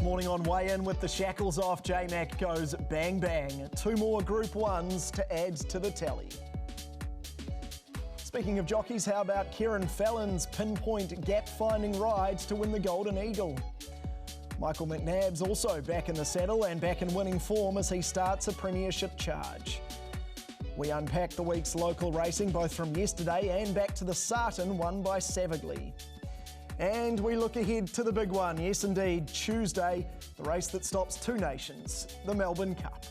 morning on Weigh In with the shackles off. J-Mac goes bang bang. 2 more Group 1s to add to the tally. Speaking of jockeys, how about Kieran Fallon's pinpoint gap-finding ride to win the Golden Eagle? Michael McNabb's also back in the saddle and back in winning form as he starts a premiership charge. We unpack the week's local racing, both from yesterday and back to the Sarton won by Savagaly. And we look ahead to the big one, yes indeed, Tuesday, the race that stops 2 nations, the Melbourne Cup.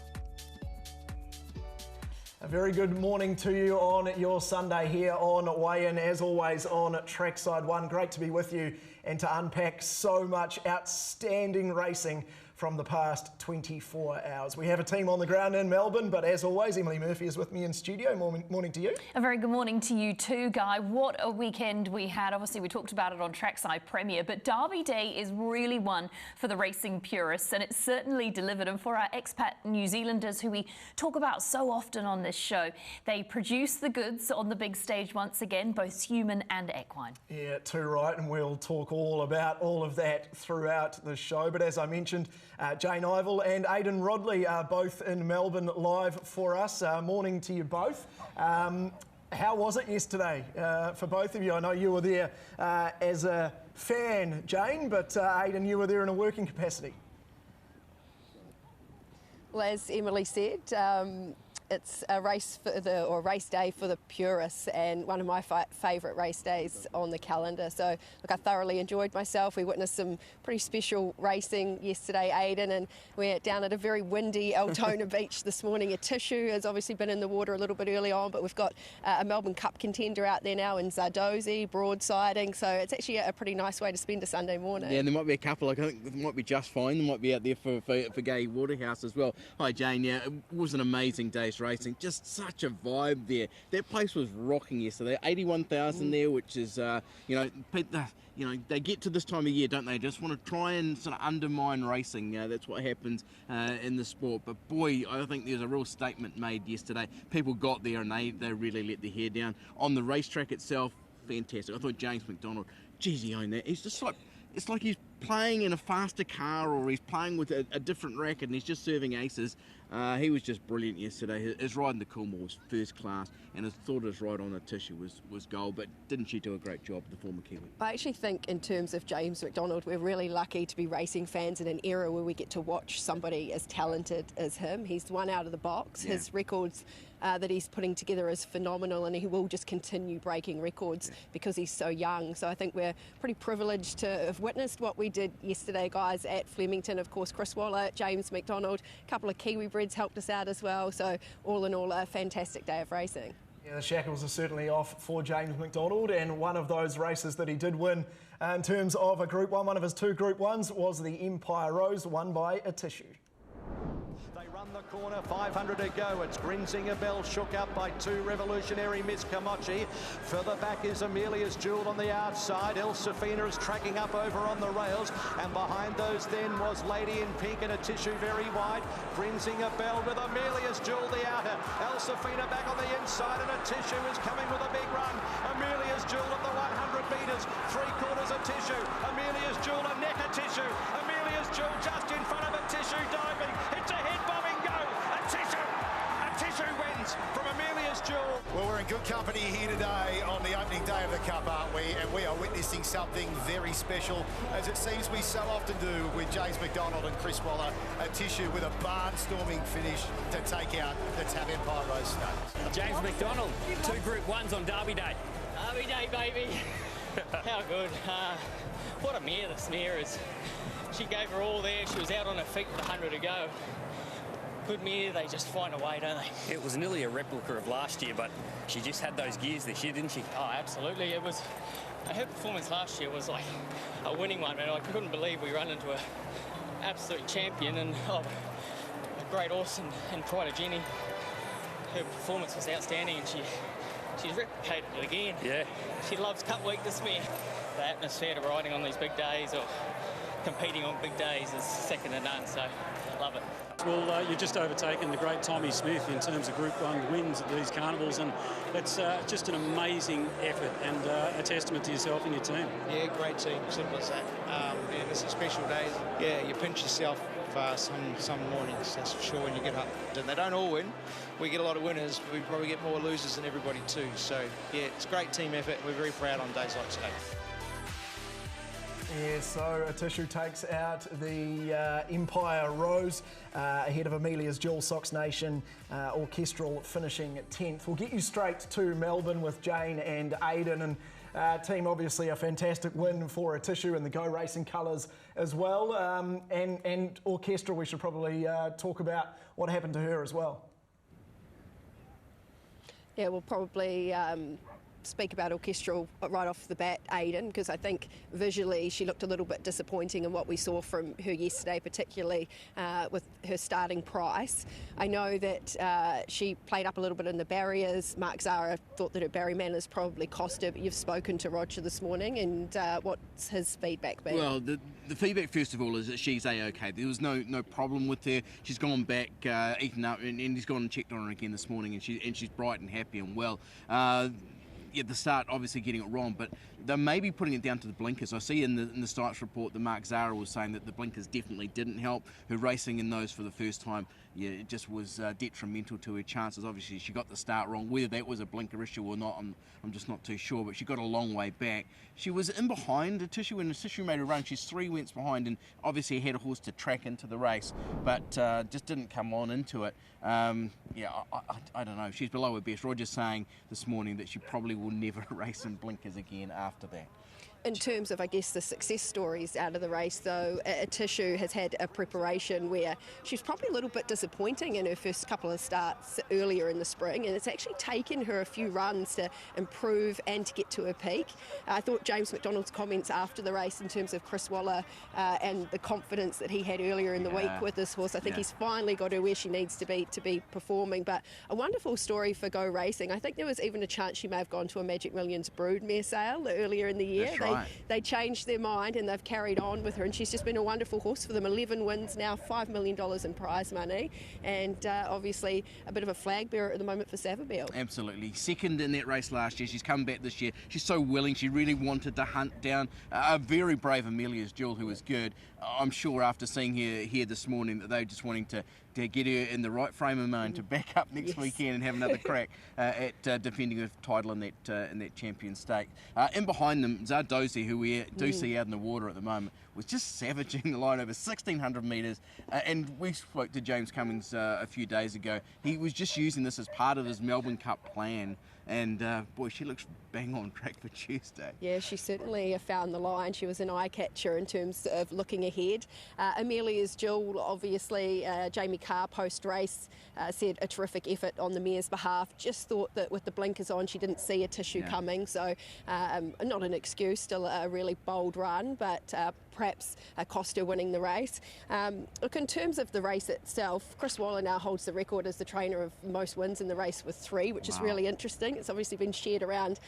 A very good morning to you on your Sunday here on Weigh In, as always on Trackside 1. Great to be with you and to unpack so much outstanding racing from the past 24 hours. We have a team on the ground in Melbourne, but as always, Emily Murphy is with me in studio. Morning to you. A very good morning to you too, Guy. What a weekend we had. Obviously, we talked about it on Trackside Premier, but Derby Day is really one for the racing purists, and it certainly delivered. And for our expat New Zealanders, who we talk about so often on this show, they produce the goods on the big stage once again, both human and equine. Yeah, too right, and we'll talk all about all of that throughout the show. But as I mentioned, Jayne, Ivil and Aidan Rodley are both in Melbourne live for us. Morning to you both. How was it yesterday for both of you? I know you were there as a fan, Jayne, but Aidan, you were there in a working capacity. Well, as Emily said, it's a race race day for the purists, and one of my favourite race days on the calendar. So, look, I thoroughly enjoyed myself. We witnessed some pretty special racing yesterday, Aidan, and we're down at a very windy Altona beach this morning. A tissue has obviously been in the water a little bit early on, but we've got a Melbourne Cup contender out there now in Zardozi, broadsiding. So it's actually a pretty nice way to spend a Sunday morning. Yeah, and there might be a couple. I think there might be Just Fine. There might be out there for Gay Waterhouse as well. Hi, Jayne. Yeah, it was an amazing day's racing. Just such a vibe there. That place was rocking yesterday. 81,000 there, which is, they get to this time of year, don't they? Just want to try and sort of undermine racing. That's what happens in the sport. But boy, I think there's a real statement made yesterday. People got there and they really let their hair down. On the racetrack itself, fantastic. I thought James McDonald, geez, he owned that. He's just like, it's like he's playing in a faster car, or he's playing with a different racket and he's just serving aces. He was just brilliant yesterday. His ride in the Coore was first class, and I thought his ride on the tissue was gold, but didn't she do a great job, the former Kiwi? I actually think in terms of James McDonald, we're really lucky to be racing fans in an era where we get to watch somebody as talented as him. He's one out of the box. Yeah. His records that he's putting together is phenomenal, and he will just continue breaking records because he's so young. So I think we're pretty privileged to have witnessed what we did yesterday, guys, at Flemington. Of course, Chris Waller, James McDonald, a couple of Kiwi breds helped us out as well. So all in all, a fantastic day of racing. Yeah, the shackles are certainly off for James McDonald, and one of those races that he did win in terms of a Group 1, one of his 2 Group 1s, was the Empire Rose, won by a tissue. The corner, 500 to go. It's Grinzinger Bell, shook up by 2 Revolutionary Miss Kamachi. Further back is Amelia's Jewel on the outside. El Safina is tracking up over on the rails, and behind those then was Lady in Pink and a tissue very wide. Grinzinger Bell with Amelia's Jewel the outer. El Safina back on the inside, and a tissue is coming with a big run. Amelia's Jewel at the 100 metres, 3/4 a tissue. Amelia's Jewel, a neck a tissue. Amelia's Jewel just in front of a tissue diving. It's a head bobbing. A tissue wins from Amelia's Jewel. Well, we're in good company here today on the opening day of the Cup, aren't we? And we are witnessing something very special, as it seems we so often do with James McDonald and Chris Waller. A tissue with a barnstorming finish to take out the Tab Empire Rose Stud. James McDonald, 2 Group 1s on Derby Day. Derby Day, baby. How good. What a mare this mare is. She gave her all there. She was out on her feet with 100 to go. Good mare, they just find a way, don't they? It was nearly a replica of last year, but she just had those gears this year, didn't she? Oh, absolutely. It was. Her performance last year was like a winning one, and I couldn't believe we run into an absolute champion and a great horse and quite a Jenny. Her performance was outstanding, and she's replicated it again. Yeah. She loves Cup Week, this mare. The atmosphere to riding on these big days or competing on big days is second to none, so I love it. well, you're just overtaken the great Tommy Smith in terms of Group 1 wins at these carnivals, and that's just an amazing effort and a testament to yourself and your team. Yeah, great team, simple as that. And it's a special day. Yeah, you pinch yourself some mornings, that's for sure, when you get up. And they don't all win. We get a lot of winners. We probably get more losers than everybody too. So, yeah, it's a great team effort. We're very proud on days like today. Yeah, so Atishu takes out the Empire Rose ahead of Amelia's Dual Sox Nation Orchestral finishing 10th. We'll get you straight to Melbourne with Jayne and Aidan, and team obviously a fantastic win for Atishu in the Go Racing colours as well. And Orchestral, we should probably talk about what happened to her as well. Yeah, we'll probably speak about Orchestral right off the bat, Aidan, because I think visually she looked a little bit disappointing in what we saw from her yesterday, particularly with her starting price. I know that she played up a little bit in the barriers. Mark Zara thought that her barrier manners probably cost her, but you've spoken to Roger this morning, and what's his feedback been? Well, the feedback, first of all, is that she's A-OK. There was no problem with her. She's gone back, eaten up, and he's gone and checked on her again this morning, and she's bright and happy and well. At the start, obviously getting it wrong, but they may be putting it down to the blinkers. I see in the starts report that Mark Zara was saying that the blinkers definitely didn't help. Her racing in those for the first time, yeah, it just was detrimental to her chances. Obviously, she got the start wrong. Whether that was a blinker issue or not, I'm just not too sure, but she got a long way back. She was in behind Atishu when Atishu made a run. She's 3 lengths behind and obviously had a horse to track into the race, but just didn't come on into it. Yeah, I don't know. She's below her best. Roger's saying this morning that she probably will never race in blinkers again after that. In terms of, I guess, the success stories out of the race, though, Atishu has had a preparation where she's probably a little bit disappointing in her first couple of starts earlier in the spring, and it's actually taken her a few runs to improve and to get to her peak. I thought James McDonald's comments after the race in terms of Chris Waller and the confidence that he had earlier in the week with this horse, I think he's finally got her where she needs to be performing. But a wonderful story for Go Racing. I think there was even a chance she may have gone to a Magic Millions broodmare sale earlier in the year. That's right. They changed their mind and they've carried on with her, and she's just been a wonderful horse for them. 11 wins now, $5 million in prize money, and obviously a bit of a flag bearer at the moment for Savagaly. Absolutely. Second in that race last year. She's come back this year. She's so willing. She really wanted to hunt down a very brave Amelia's Jewel, who was good. I'm sure after seeing her here this morning that they're just wanting to get her in the right frame of mind to back up next weekend and have another crack at defending her title in that champion stake. In behind them, Zardozi, who we do see out in the water at the moment, was just savaging the line over 1,600 metres. And we spoke to James Cummings a few days ago. He was just using this as part of his Melbourne Cup plan. And boy, she looks bang on track for Tuesday. Yeah, she certainly found the line. She was an eye catcher in terms of looking ahead. Amelia's Jewel, obviously, Jamie Carr post-race said a terrific effort on the mare's behalf. Just thought that with the blinkers on, she didn't see Atishu coming. So not an excuse, still a really bold run, but perhaps cost her winning the race. Look, in terms of the race itself, Chris Waller now holds the record as the trainer of most wins in the race with 3, which is really interesting. It's obviously been shared around,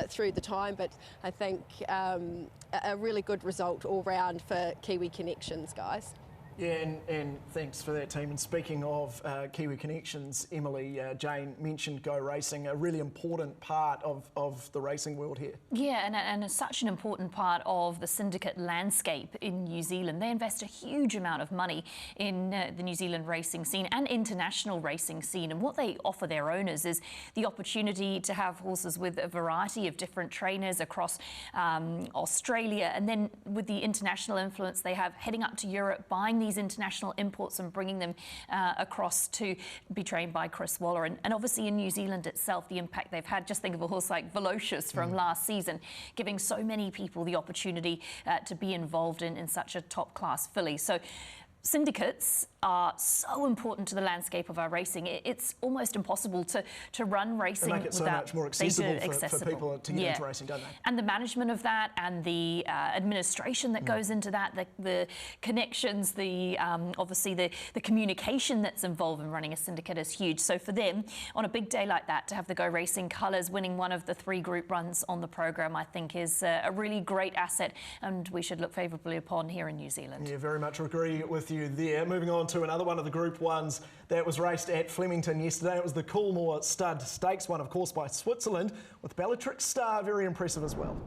through the time, but I think a really good result all round for Kiwi Connections, guys. Yeah, and thanks for that, team. And speaking of Kiwi Connections, Emily, Jayne mentioned Go Racing, a really important part of the racing world here. Yeah, and it's such an important part of the syndicate landscape in New Zealand. They invest a huge amount of money in the New Zealand racing scene and international racing scene. And what they offer their owners is the opportunity to have horses with a variety of different trainers across Australia. And then with the international influence they have heading up to Europe, buying these international imports and bringing them across to be trained by Chris Waller. And obviously in New Zealand itself, the impact they've had, just think of a horse like Velocious from last season, giving so many people the opportunity to be involved in such a top-class filly. So syndicates are so important to the landscape of our racing. It's almost impossible to run racing without... They make it so much more accessible for people to get into racing, don't they? And the management of that and the administration that goes into that, the connections, the obviously the communication that's involved in running a syndicate is huge. So for them, on a big day like that, to have the Go Racing colours winning one of the 3 group runs on the programme, I think is a really great asset, and we should look favourably upon here in New Zealand. Yeah, very much agree with you. you there. Moving on to another one of the Group 1s that was raced at Flemington yesterday. It was the Coore Stud Stakes, won of course by Switzerland, with Bellatrix Star very impressive as well.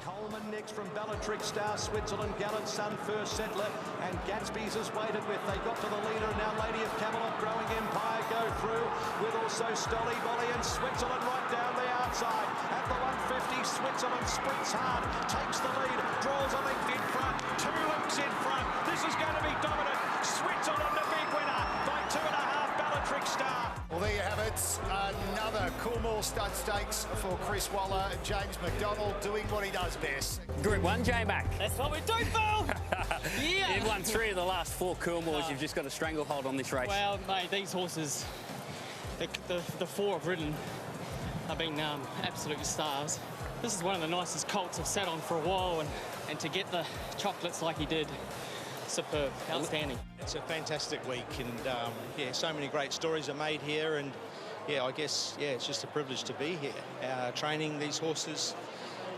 Coleman next from Bellatrix Star, Switzerland, Gallant Sun first settler, and Gatsby's is waited with. They got to the leader, and now Lady of Camelot, Growing Empire go through, with also Stolly Bolly and Switzerland right down the outside. At the 150, Switzerland sprints hard, takes the lead, draws a length in front, 2 lengths in front. This is going to be dominant. Switzerland the big winner by 2.5, Bellatrix Star. Well, there you have it. Another Coore Stud Stakes for Chris Waller. James McDonald doing what he does best. Group 1, Jayne back. That's what we do, Phil! Yeah! You've won 3 of the last 4 Coore. You've just got a stranglehold on this race. Well, mate, these horses, the 4 I've ridden have been absolute stars. This is one of the nicest colts I've sat on for a while, and to get the chocolates like he did, superb, outstanding. It's a fantastic week, and yeah, so many great stories are made here, and yeah, I guess it's just a privilege to be here, training these horses.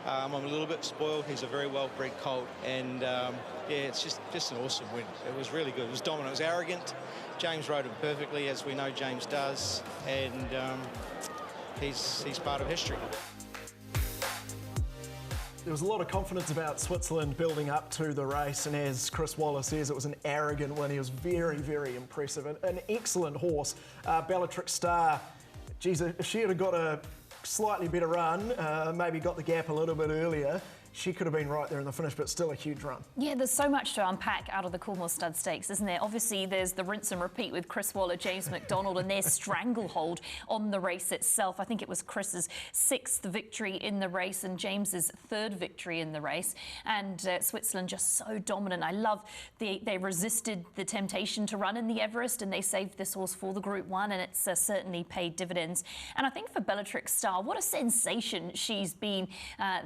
I'm a little bit spoiled. He's a very well-bred colt, and yeah, it's just an awesome win. It was really good. It was dominant. It was arrogant. James rode him perfectly, as we know James does, and he's part of history. There was a lot of confidence about Switzerland building up to the race, and as Chris Waller says, it was an arrogant win. He was very, very impressive. An excellent horse. Bellatrix Star, geez, if she had got a slightly better run, maybe got the gap a little bit earlier, she could have been right there in the finish, but still a huge run. Yeah, there's so much to unpack out of the Coore Stud Stakes, isn't there? Obviously, there's the rinse and repeat with Chris Waller, James McDonald, and their stranglehold on the race itself. I think it was Chris's 6th victory in the race and James's 3rd victory in the race. And Switzerland just so dominant. I love they resisted the temptation to run in the Everest, and they saved this horse for the Group 1, and it's certainly paid dividends. And I think for Bellatrix Star, what a sensation she's been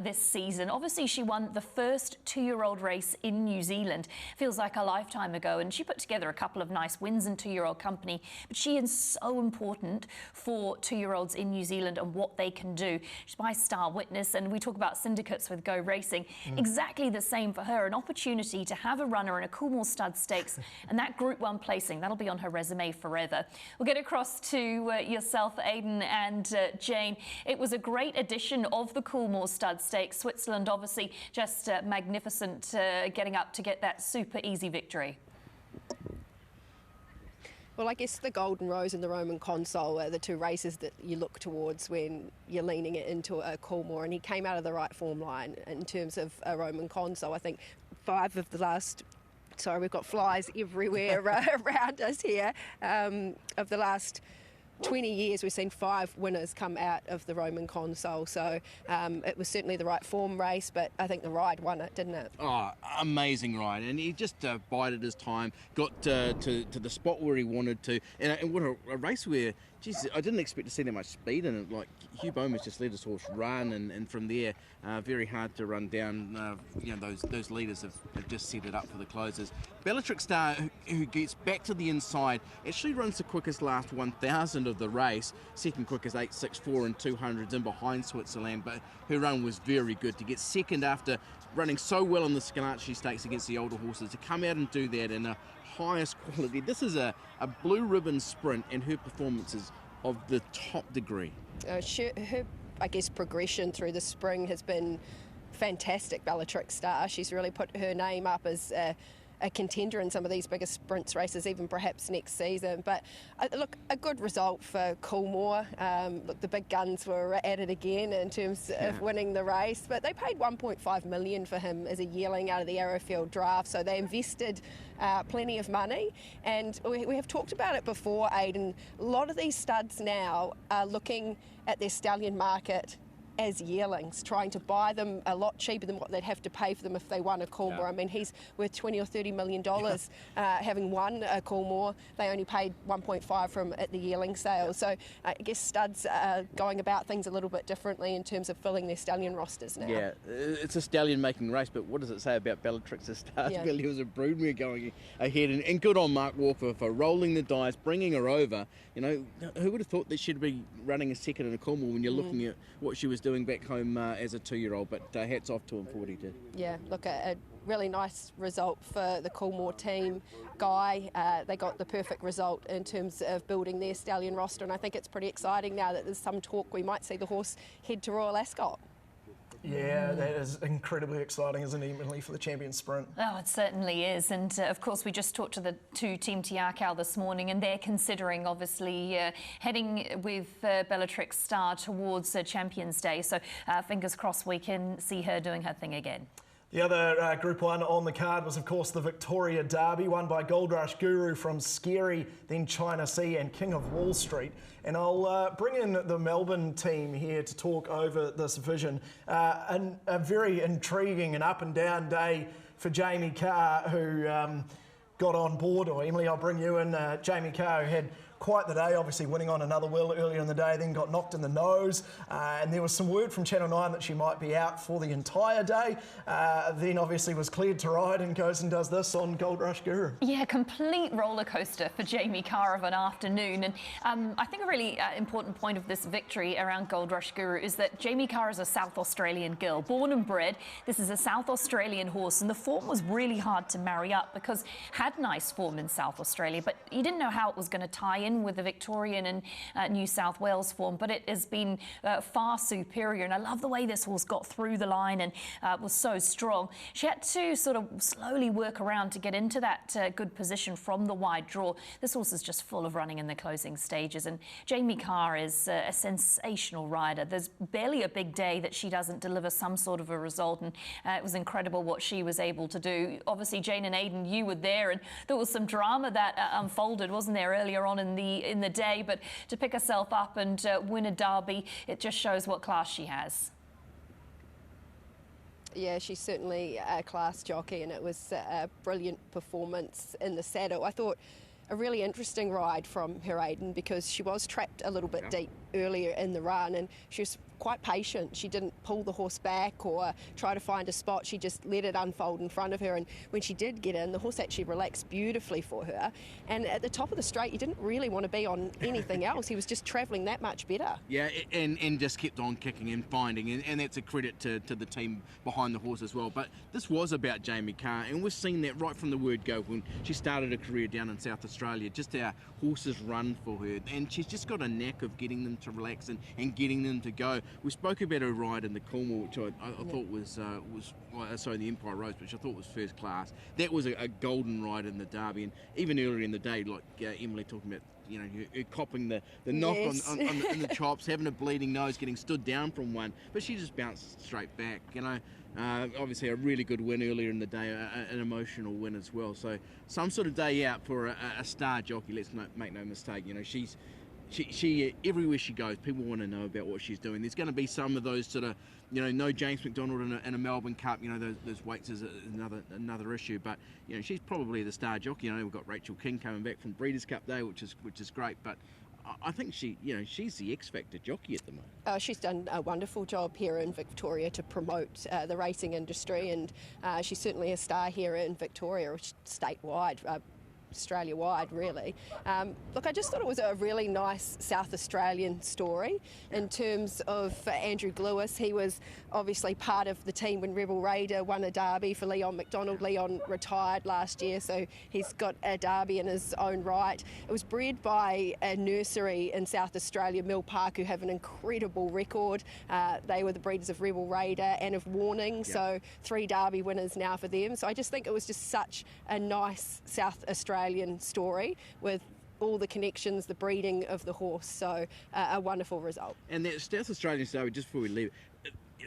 this season. Obviously, she won the first 2-year-old race in New Zealand. Feels like a lifetime ago, and she put together a couple of nice wins in 2-year-old company, but she is so important for 2-year-olds in New Zealand and what they can do. She's my star witness, and we talk about syndicates with Go Racing. Exactly the same for her, an opportunity to have a runner in a Coore Stud Stakes, and that Group 1 placing, that'll be on her resume forever. We'll get across to yourself, Aidan and Jayne. It was a great edition of the Coore Stud Stakes. Switzerland obviously just magnificent, getting up to get that super easy victory. Well, I guess the Golden Rose and the Roman Consul are the 2 races that you look towards when you're leaning it into a Coore, and he came out of the right form line in terms of a Roman Consul. I think 5 of the last... Sorry, we've got flies everywhere around us here. Of the last 20 years, we've seen 5 winners come out of the Roman Consul, so it was certainly the right form race, but I think the ride won it, didn't it? Oh, amazing ride, and he just bided his time, got to the spot where he wanted to, and what a race where, geez, I didn't expect to see that much speed in it. Like, Hugh Bowman's just let his horse run, and from there, very hard to run down. You know, those leaders have just set it up for the closers. Bellatrix Star, who gets back to the inside, actually runs the quickest last 1,000 of the race. Second quickest 8.64 and 200s in behind Switzerland, but her run was very good. To get second after running so well in the Scalacci Stakes against the older horses, to come out and do that in a highest quality. This is a blue ribbon sprint, and her performance is of the top degree. Her, I guess, progression through the spring has been fantastic, Bellatrix Star. She's really put her name up as a contender in some of these bigger sprints races, even perhaps next season. But look, a good result for Coore. Look, the big guns were at it again in terms of winning the race, but they paid $1.5 million for him as a yearling out of the Arrowfield draft, so they invested plenty of money. And we have talked about it before, Aidan. A lot of these studs now are looking at their stallion market as yearlings, trying to buy them a lot cheaper than what they'd have to pay for them if they won a Coore. Yeah. I mean, he's worth $20 or $30 million having won a Coore. They only paid 1.5 from at the yearling sale. So I guess studs are going about things a little bit differently in terms of filling their stallion rosters now. Yeah, it's a stallion-making race, but what does it say about Bellatrix Star? Yeah. Really, it was a broodmare going ahead, and good on Mark Walker for rolling the dice, bringing her over. You know, who would have thought that she'd be running a second in a Coore when you're looking at what she was doing back home as a 2-year-old, but hats off to him for what he did. Yeah, look, a really nice result for the Coolmore team. Guy, they got the perfect result in terms of building their stallion roster, and I think it's pretty exciting now that there's some talk we might see the horse head to Royal Ascot. Yeah, that is incredibly exciting, isn't it, Emily, for the champion sprint? Oh, it certainly is. And of course, we just talked to Team Tiakau this morning, and they're considering, obviously, heading with Bellatrix Star towards Champions Day. So fingers crossed we can see her doing her thing again. The other Group 1 on the card was, of course, the Victoria Derby, won by Gold Rush Guru from Scary, then China Sea and King of Wall Street. And I'll bring in the Melbourne team here to talk over this vision. And a very intriguing and up and down day for Jamie Kah, who got on board. Or Emily, I'll bring you in. Jamie Kah, who had quite the day, obviously winning on Another Will earlier in the day, then got knocked in the nose, and there was some word from Channel 9 that she might be out for the entire day, then obviously was cleared to ride and goes and does this on Gold Rush Guru. Yeah, complete roller coaster for Jamie Kah of an afternoon, and I think a really important point of this victory around Gold Rush Guru is that Jamie Kah is a South Australian girl, born and bred. This is a South Australian horse, and the form was really hard to marry up because had nice form in South Australia, but you didn't know how it was going to tie in with the Victorian and New South Wales form, but it has been far superior, and I love the way this horse got through the line and was so strong. She had to sort of slowly work around to get into that good position from the wide draw. This horse is just full of running in the closing stages, and Jamie Kah is a sensational rider. There's barely a big day that she doesn't deliver some sort of a result, and it was incredible what she was able to do. Obviously, Jayne and Aidan, you were there, and there was some drama that unfolded, wasn't there, earlier on in the day, but to pick herself up and win a derby, it just shows what class she has. Yeah, she's certainly a class jockey, and it was a brilliant performance in the saddle. I thought a really interesting ride from her, Aidan, because she was trapped a little bit deep earlier in the run, and she was quite patient. She didn't pull the horse back or try to find a spot. She just let it unfold in front of her, and when she did get in, the horse actually relaxed beautifully for her. And at the top of the straight, you didn't really want to be on anything else. He was just travelling that much better. Yeah, and just kept on kicking and finding, and that's a credit to the team behind the horse as well. But this was about Jamie Kah, and we've seen that right from the word go when she started her career down in South Australia, just how horses run for her, and she's just got a knack of getting them to relax and getting them to go. We spoke about her ride in the Coolmore, which I thought was the Empire Rose, which I thought was first class. That was a golden ride in the Derby, and even earlier in the day, like Emily talking about, you know, her copping the knock in the chops, having a bleeding nose, getting stood down from one, but she just bounced straight back, you know. Obviously a really good win earlier in the day, an emotional win as well. So some sort of day out for a star jockey, let's make no mistake. You know, she everywhere she goes, people want to know about what she's doing. There's going to be some of those sort of, you know, no James McDonald in a Melbourne Cup, you know, those weights is another issue. But, you know, she's probably the star jockey. You know, we've got Rachel King coming back from Breeders' Cup Day, which is great. But I think she's the X Factor jockey at the moment. She's done a wonderful job here in Victoria to promote the racing industry, and she's certainly a star here in Victoria, statewide. Australia-wide, really. Look, I just thought it was a really nice South Australian story in terms of Andrew Lewis. He was obviously part of the team when Rebel Raider won a derby for Leon McDonald. Leon retired last year, so he's got a derby in his own right. It was bred by a nursery in South Australia, Mill Park, who have an incredible record. They were the breeders of Rebel Raider and of Warning, so 3 derby winners now for them. So I just think it was just such a nice South Australian story with all the connections, the breeding of the horse, so a wonderful result. And that South Australian story, just before we leave,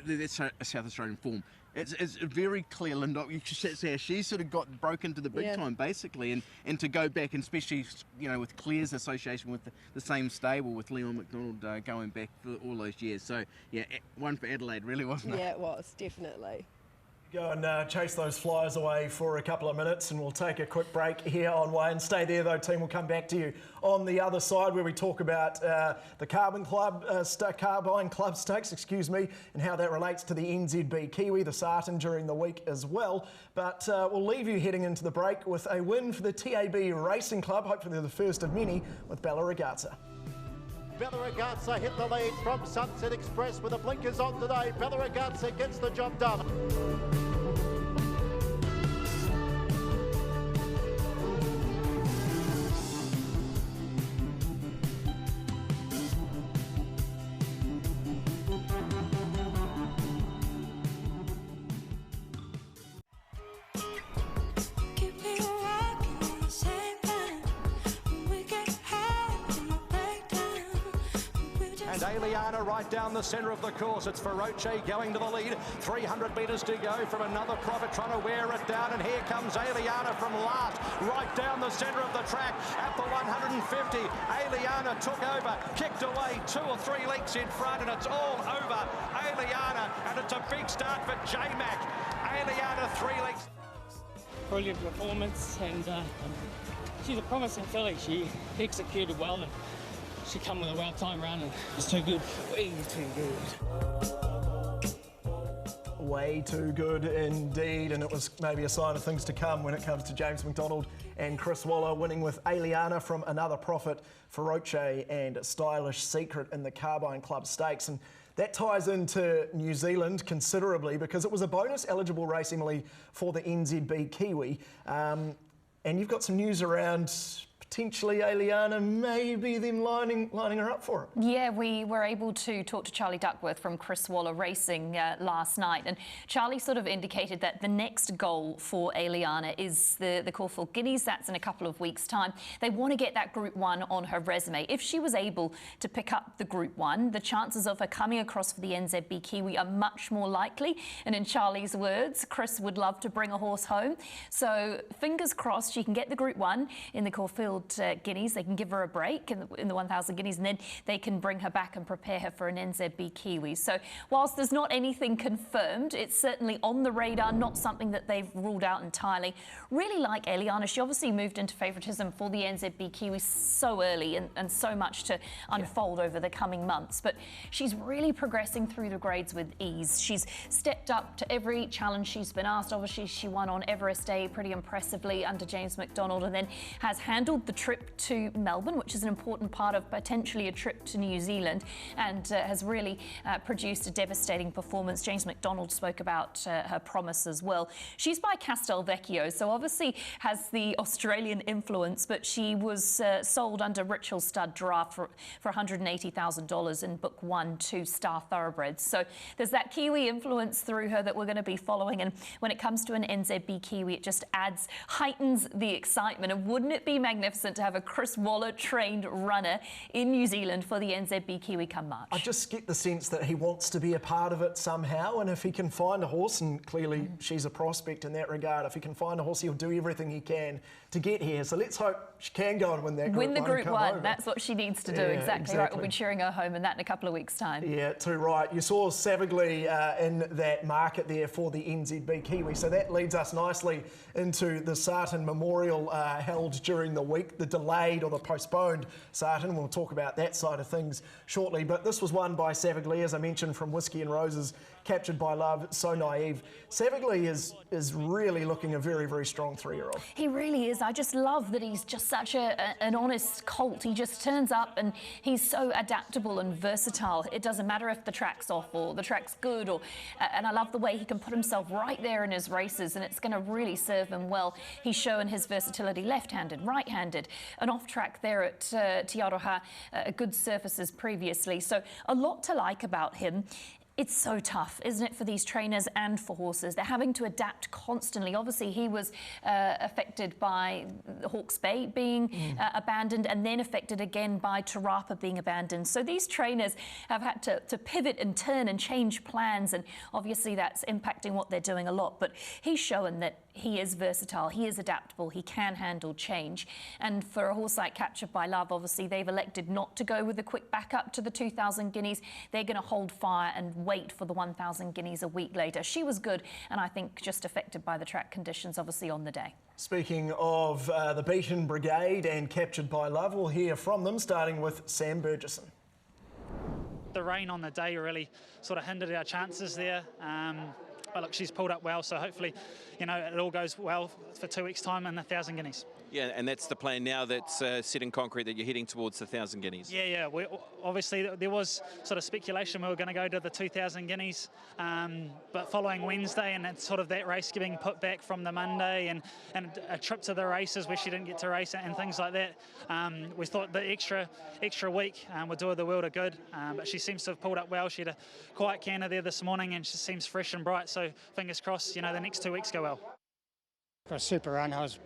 that's a South Australian form. It's very clear, Linda. You should say she sort of got broke into the big time, basically, and to go back, and especially, you know, with Claire's association with the same stable with Leon McDonald going back for all those years. So, yeah, one for Adelaide, really, wasn't it? Yeah, it was, definitely. Go and chase those flyers away for a couple of minutes, and we'll take a quick break here on Wayne. Stay there though, team. We'll come back to you on the other side where we talk about the Carbine Club Stakes, and how that relates to the NZB Kiwi, the Sarton, during the week as well. But we'll leave you heading into the break with a win for the TAB Racing Club, hopefully the first of many, with Bella Ragazza. Bella Ragazza hit the lead from Sunset Express with the blinkers on today. Bella Ragazza gets the job done. and Aliana right down the centre of the course. It's Feroce going to the lead. 300 metres to go from another Prophet trying to wear it down, and here comes Aliana from last, right down the centre of the track at the 150. Aliana took over, kicked away 2 or 3 lengths in front, and it's all over Aliana, and it's a big start for Jayne. Aliana 3 lengths. Brilliant performance, and she's a promising filly. She executed well, and she come with a well time run, and it's too good. Way too good. Way too good indeed, and it was maybe a sign of things to come when it comes to James McDonald and Chris Waller winning with Aliana from Another Prophet, Feroce and Stylish Secret in the Carbine Club Stakes. And that ties into New Zealand considerably because it was a bonus eligible race, Emily, for the NZB Kiwi. And you've got some news around potentially Aliana, maybe them lining her up for it. Yeah, we were able to talk to Charlie Duckworth from Chris Waller Racing last night, and Charlie sort of indicated that the next goal for Aliana is the Caulfield Guineas. That's in a couple of weeks' time. They want to get that Group 1 on her resume. If she was able to pick up the Group 1, the chances of her coming across for the NZB Kiwi are much more likely. And in Charlie's words, Chris would love to bring a horse home. So fingers crossed she can get the Group 1 in the Caulfield Guineas. They can give her a break in the 1,000 Guineas, and then they can bring her back and prepare her for an NZB Kiwi. So whilst there's not anything confirmed, it's certainly on the radar, not something that they've ruled out entirely. Really like Aliana. She obviously moved into favouritism for the NZB Kiwi so early, and so much to unfold over the coming months. But she's really progressing through the grades with ease. She's stepped up to every challenge she's been asked. Obviously, she won on Everest Day pretty impressively under James McDonald, and then has handled the trip to Melbourne, which is an important part of potentially a trip to New Zealand, and has really produced a devastating performance. James McDonald spoke about her promise as well. She's by Castelvecchio, so obviously has the Australian influence, but she was sold under Coore Stud draft for $180,000 in Book 1 to Star Thoroughbreds. So there's that Kiwi influence through her that we're going to be following, and when it comes to an NZB Kiwi, it just heightens the excitement. And wouldn't it be magnificent to have a Chris Waller trained runner in New Zealand for the NZB Kiwi come March? I just get the sense that he wants to be a part of it somehow, and if he can find a horse, and clearly she's a prospect in that regard, if he can find a horse, he'll do everything he can to get here. So let's hope she can go and win that Group 1. Win the Group 1, that's what she needs to do. Exactly right. We'll be cheering her home, and that in a couple of weeks' time. Yeah, too right. You saw Savagaly in that market there for the NZB Kiwi, so that leads us nicely into the Sarton Memorial held during the week, the delayed or the postponed Sarton. We'll talk about that side of things shortly, but this was won by Savagaly, as I mentioned, from Whiskey and Roses, Captured by Love, So Naive. Savagaly is really looking a very, very strong 3-year-old. He really is. I just love that he's just such an honest colt. He just turns up and he's so adaptable and versatile. It doesn't matter if the track's off or the track's good, and I love the way he can put himself right there in his races, and it's going to really serve him well. He's shown his versatility left-handed, right-handed, and off-track there at Te Aroha, good surfaces previously. So a lot to like about him. It's so tough, isn't it, for these trainers and for horses? They're having to adapt constantly. Obviously, he was affected by Hawke's Bay being abandoned, and then affected again by Te Rapa being abandoned. So these trainers have had to pivot and turn and change plans, and obviously that's impacting what they're doing a lot. But he's shown that he is versatile, he is adaptable, he can handle change. And for a horse like Captured by Love, obviously they've elected not to go with a quick backup to the 2,000 Guineas. They're going to hold fire and wait for the 1,000 Guineas a week later. She was good, and I think just affected by the track conditions, obviously, on the day. Speaking of the Beaten Brigade and Captured by Love, we'll hear from them, starting with Sam Burgesson. The rain on the day really sort of hindered our chances there. But look, she's pulled up well, so hopefully, you know, it all goes well for 2 weeks' time and the 1,000 Guineas. Yeah, and that's the plan now that's set in concrete, that you're heading towards the 1,000 Guineas. Yeah. Obviously, there was sort of speculation we were going to go to the 2,000 Guineas, but following Wednesday and sort of that race getting put back from the Monday and a trip to the races where she didn't get to race and things like that, we thought the extra week would do her the world of good. But she seems to have pulled up well. She had a quiet canter there this morning, and she seems fresh and bright. So fingers crossed, you know, the next 2 weeks go well. For a super run, I was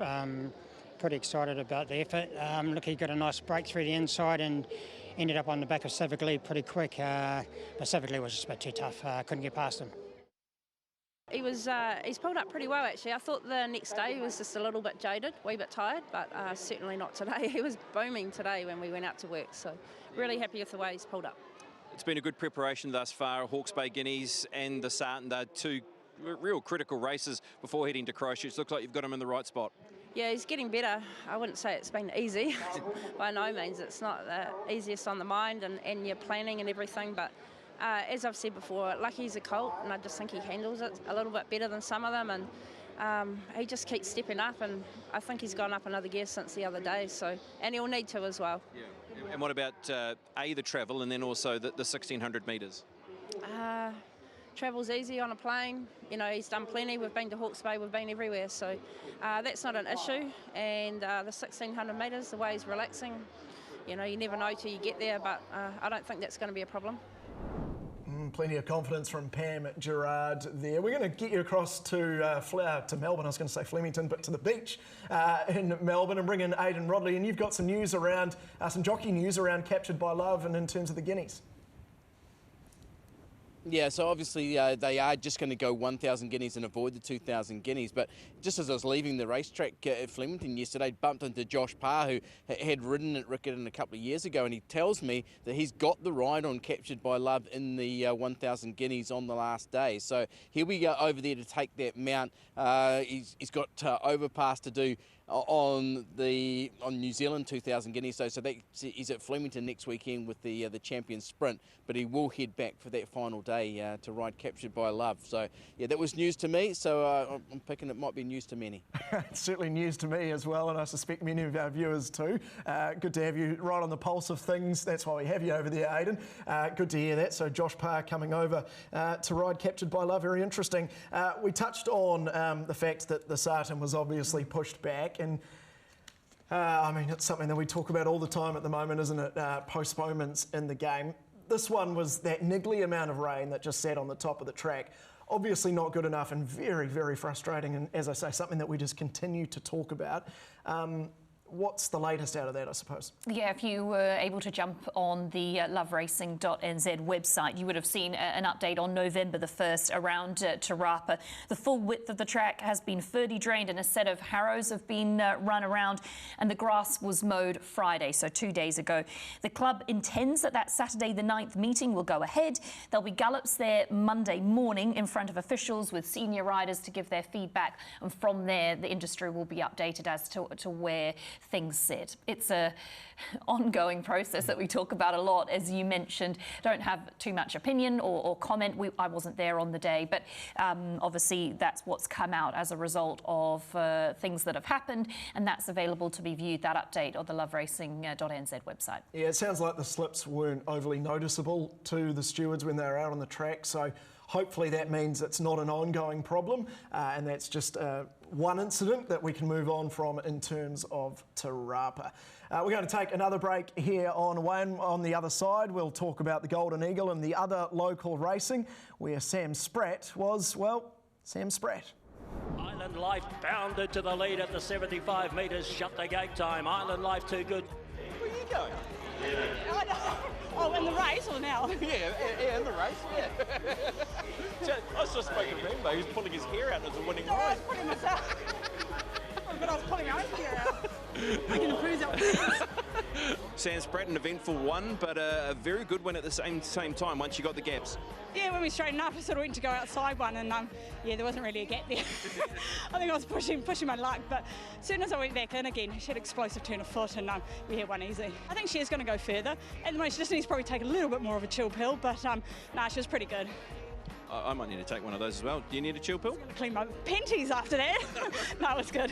pretty excited about the effort. Look, he got a nice break through the inside, and ended up on the back of Savagaly pretty quick, but Savagaly was just a bit too tough. Couldn't get past him. He's pulled up pretty well, actually. I thought the next day he was just a little bit jaded, a wee bit tired, but certainly not today. He was booming today when we went out to work, so really happy with the way he's pulled up. It's been a good preparation thus far. Hawke's Bay Guineas and the Sarton, they're two real critical races before heading to Christchurch. Looks like you've got him in the right spot. Yeah, he's getting better. I wouldn't say it's been easy. By no means. It's not the easiest on the mind and your planning and everything, but as I've said before, lucky he's a colt, and I just think he handles it a little bit better than some of them, and he just keeps stepping up, and I think he's gone up another gear since the other day, and he'll need to as well. Yeah. And what about the travel and then also the 1,600 metres? Travel's easy on a plane. You know, he's done plenty. We've been to Hawke's Bay, we've been everywhere, so that's not an issue. And the 1,600 metres, the way he's relaxing, you know, you never know till you get there, but I don't think that's going to be a problem. Plenty of confidence from Pam Gerard there. We're going to get you across to Melbourne. I was going to say Flemington, but to the beach in Melbourne, and bring in Aidan Rodley. And you've got some news around, some jockey news around Captured by Love and in terms of the Guineas. Yeah, so obviously they are just going to go 1,000 guineas and avoid the 2,000 guineas. But just as I was leaving the racetrack at Flemington yesterday, bumped into Josh Parr, who had ridden at Riccarton a couple of years ago, and he tells me that he's got the ride on Captured by Love in the 1,000 guineas on the last day. So he'll be over there to take that mount. He's got overpass to do on New Zealand 2,000 guineas, so that he's at Flemington next weekend with the champion sprint, but he will head back for that final day to ride Captured by Love. So yeah, that was news to me, so I'm picking it might be news to many. It's certainly news to me as well, and I suspect many of our viewers too. Good to have you right on the pulse of things. That's why we have you over there, Aidan. Good to hear that. So Josh Parr coming over to ride Captured by Love, very interesting. We touched on the fact that the Sarton was obviously pushed back. And I mean, it's something that we talk about all the time at the moment, isn't it? Postponements in the game. This one was that niggly amount of rain that just sat on the top of the track. Obviously not good enough and very, very frustrating. And as I say, something that we just continue to talk about. What's the latest out of that, I suppose? Yeah, if you were able to jump on the loveracing.nz website, you would have seen an update on November the 1st around Te Rapa. The full width of the track has been further drained and a set of harrows have been run around, and the grass was mowed Friday, so 2 days ago. The club intends that Saturday the 9th meeting will go ahead. There'll be gallops there Monday morning in front of officials with senior riders to give their feedback, and from there the industry will be updated as to where things sit. It's a ongoing process that we talk about a lot, as you mentioned. Don't have too much opinion or comment. I wasn't there on the day, but obviously that's what's come out as a result of things that have happened, and that's available to be viewed, that update, on the loveracing.nz website. Yeah, it sounds like the slips weren't overly noticeable to the stewards when they were out on the track, so hopefully that means it's not an ongoing problem, and that's just one incident that we can move on from in terms of Te Rapa. We're going to take another break here on One. On the other side, we'll talk about the Golden Eagle and the other local racing, where Sam Spratt was, well, Sam Spratt. Island Life bounded to the lead at the 75 metres, shut the gate time. Island Life too good. Where are you going? Oh, in the race or now? Yeah, in the race, yeah. So, I was just speaking to Rembo, he was pulling his hair out as a winning ride. I was pulling myself. But I was pulling my own hair out. I can improve that. Sam Spratt, an eventful one, but a very good one at the same time once you got the gaps. Yeah, when we straightened up, I sort of went to go outside one, and yeah, there wasn't really a gap there. I think I was pushing my luck, but as soon as I went back in again, she had an explosive turn of foot, and we had one easy. I think she is going to go further. At the moment, she just needs to probably take a little bit more of a chill pill, but nah, she was pretty good. I might need to take one of those as well. Do you need a chill pill? I'm going to clean my panties after that. No, it's good.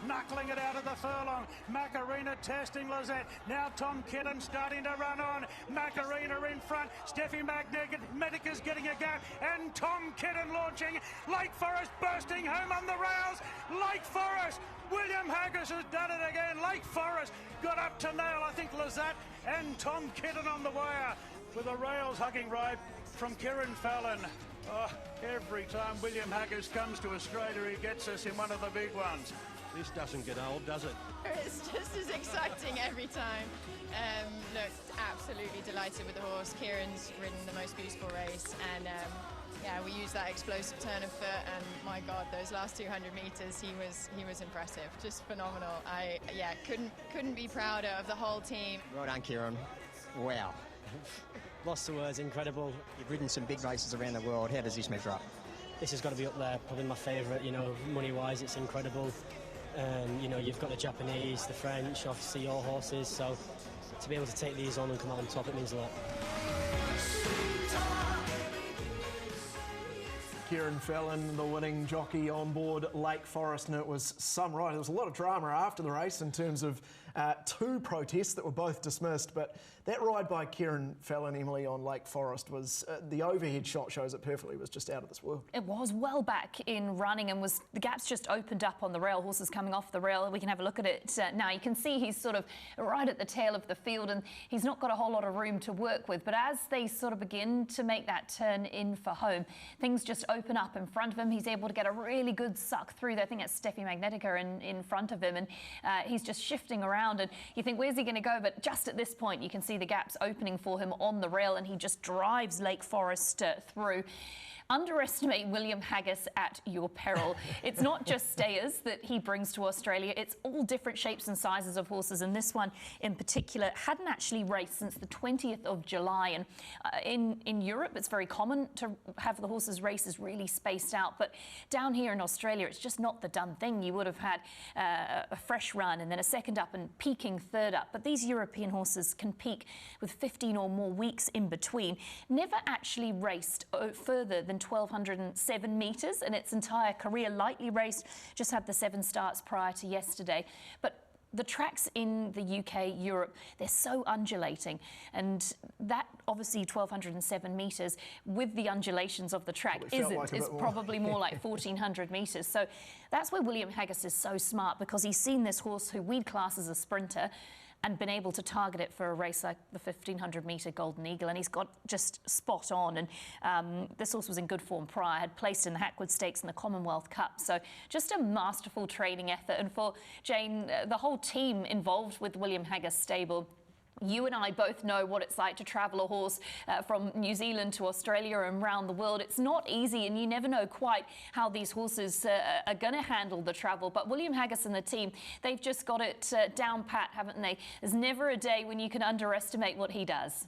Knuckling it out of the furlong. Macarena testing Lizette. Now Tom Kidden starting to run on. Macarena in front. Steffi Medica's getting a gap. And Tom Kidden launching. Lake Forest bursting home on the rails. Lake Forest. William Haggis has done it again. Lake Forest got up to nail, I think, Lizette and Tom Kidden on the wire with a rails hugging ride from Kieran Fallon. Oh, every time William Haggis comes to Australia, he gets us in one of the big ones. This doesn't get old, does it? It's just as exciting every time. Look, absolutely delighted with the horse. Kieran's ridden the most beautiful race, and yeah, we used that explosive turn of foot, and my God, those last 200 metres, he was impressive, just phenomenal. I couldn't be prouder of the whole team. Well done, Kieran. Wow. Lost the words, incredible. You've ridden some big races around the world. How does this measure up? This has got to be up there, probably my favourite. You know, money-wise, it's incredible. You know, you've got the Japanese, the French, obviously your horses. So to be able to take these on and come out on top, it means a lot. Kieran Fallon, the winning jockey on board Lake Forest, and it was some ride. There was a lot of drama after the race in terms of two protests that were both dismissed, but that ride by Kieran Fallon, Emily, on Lake Forest was, the overhead shot shows it perfectly, was just out of this world. It was well back in running, and the gaps just opened up on the rail, horses coming off the rail. We can have a look at it now. You can see he's sort of right at the tail of the field, and he's not got a whole lot of room to work with, but as they sort of begin to make that turn in for home, things just open up in front of him. He's able to get a really good suck through there. I think it's Steffi Magnetica in front of him, and he's just shifting around, and you think, where's he going to go? But just at this point, you can see the gaps opening for him on the rail, and he just drives Lake Forest through. Underestimate William Haggis at your peril. It's not just stayers that he brings to Australia, it's all different shapes and sizes of horses, and this one in particular hadn't actually raced since the 20th of July. And in Europe, it's very common to have the horses' races really spaced out, but down here in Australia, it's just not the done thing. You would have had a fresh run and then a second up and peaking third up, but these European horses can peak with 15 or more weeks in between. Never actually raced further than 1,207 metres in its entire career. Lightly raced, just had the 7 starts prior to yesterday. But the tracks in the UK, Europe, they're so undulating, and that obviously 1,207 metres with the undulations of the track is probably more like 1,400 metres. So that's where William Haggis is so smart, because he's seen this horse who we'd class as a sprinter and been able to target it for a race like the 1,500-metre Golden Eagle, and he's got just spot on. And this horse was in good form prior, had placed in the Hackwood Stakes and the Commonwealth Cup. So just a masterful training effort. And for Jayne, the whole team involved with William Haggis stable, you and I both know what it's like to travel a horse from New Zealand to Australia and around the world. It's not easy, and you never know quite how these horses are going to handle the travel. But William Haggis and the team, they've just got it down pat, haven't they? There's never a day when you can underestimate what he does.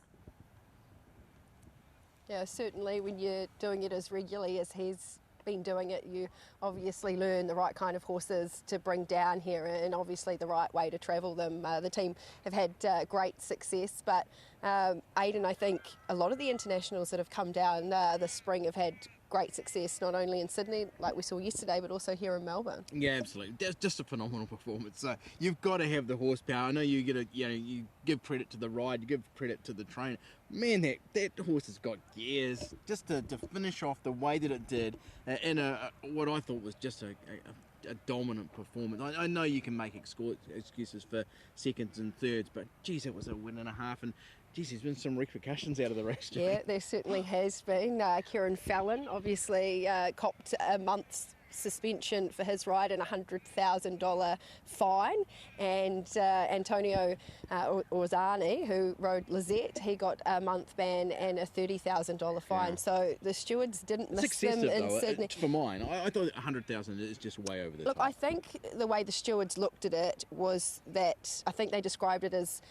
Yeah, certainly when you're doing it as regularly as he's been doing it, you obviously learn the right kind of horses to bring down here, and obviously the right way to travel them. The team have had great success, but Aidan, I think a lot of the internationals that have come down this spring have had great success, not only in Sydney, like we saw yesterday, but also here in Melbourne. Yeah, absolutely. That's just a phenomenal performance. So you've got to have the horsepower. I know you you give credit to the ride, you give credit to the trainer. Man, that horse has got gears. Just to finish off the way that it did in what I thought was just a dominant performance. I know you can make excuses for seconds and thirds, but geez, it was a win and a half, and geez, there's been some repercussions out of the race. Yeah, there certainly has been. Kieran Fallon obviously copped a month's suspension for his ride and a $100,000 fine, and Antonio Orzani, who rode Lizette, he got a month ban and a $30,000 fine. Yeah. So the stewards didn't miss them in Sydney. For mine, I thought 100,000 is just way over the top. Look, I think the way the stewards looked at it was that I think they described it as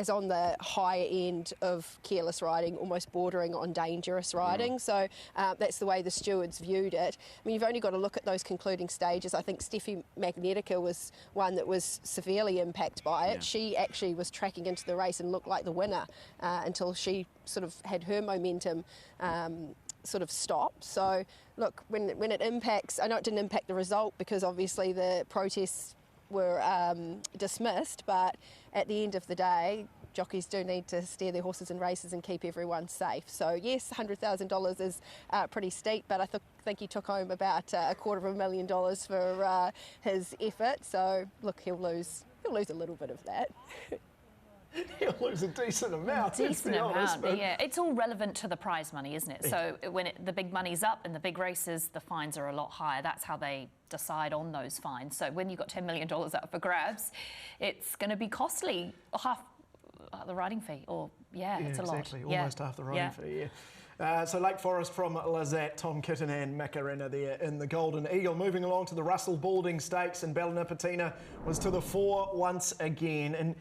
on the higher end of careless riding, almost bordering on dangerous riding. So that's the way the stewards viewed it. I mean, you've only got to look at those concluding stages. I think Steffi Magnetica was one that was severely impacted by it. Yeah. She actually was tracking into the race and looked like the winner until she sort of had her momentum sort of stop. So look, when it impacts, I know it didn't impact the result because obviously the protests were dismissed, but at the end of the day, jockeys do need to steer their horses in races and keep everyone safe. So yes, $100,000 is pretty steep, but I think he took home about $250,000 for his effort. So look, he'll lose a little bit of that. He'll lose a decent amount. Decent amount, but yeah. It's all relevant to the prize money, isn't it? So when the big money's up in the big races, the fines are a lot higher. That's how they decide on those fines. So when you've got $10 million up for grabs, it's going to be costly. Half the riding fee, or it's a lot. Exactly, almost half the riding fee, So Lake Forest from Lizette, Tom Kitten and Macarena there in the Golden Eagle. Moving along to the Russell Balding Stakes, and Ballina Patina was to the fore once again. And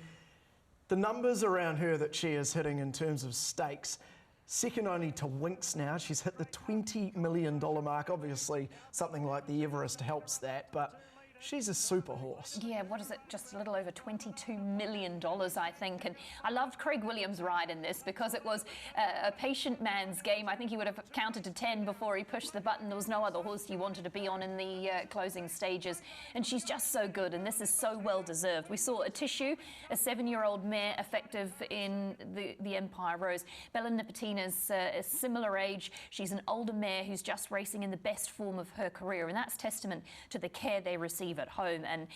the numbers around her that she is hitting in terms of stakes, second only to Winx now. She's hit the $20 million mark. Obviously, something like the Everest helps that, but she's a super horse. Yeah, what is it? Just a little over $22 million, I think. And I loved Craig Williams' ride in this because it was a patient man's game. I think he would have counted to 10 before he pushed the button. There was no other horse he wanted to be on in the closing stages. And she's just so good, and this is so well deserved. We saw a Tissue, a 7-year-old mare, effective in the Empire Rose. Ballina Patina's a similar age. She's an older mare who's just racing in the best form of her career, and that's testament to the care they receive at home and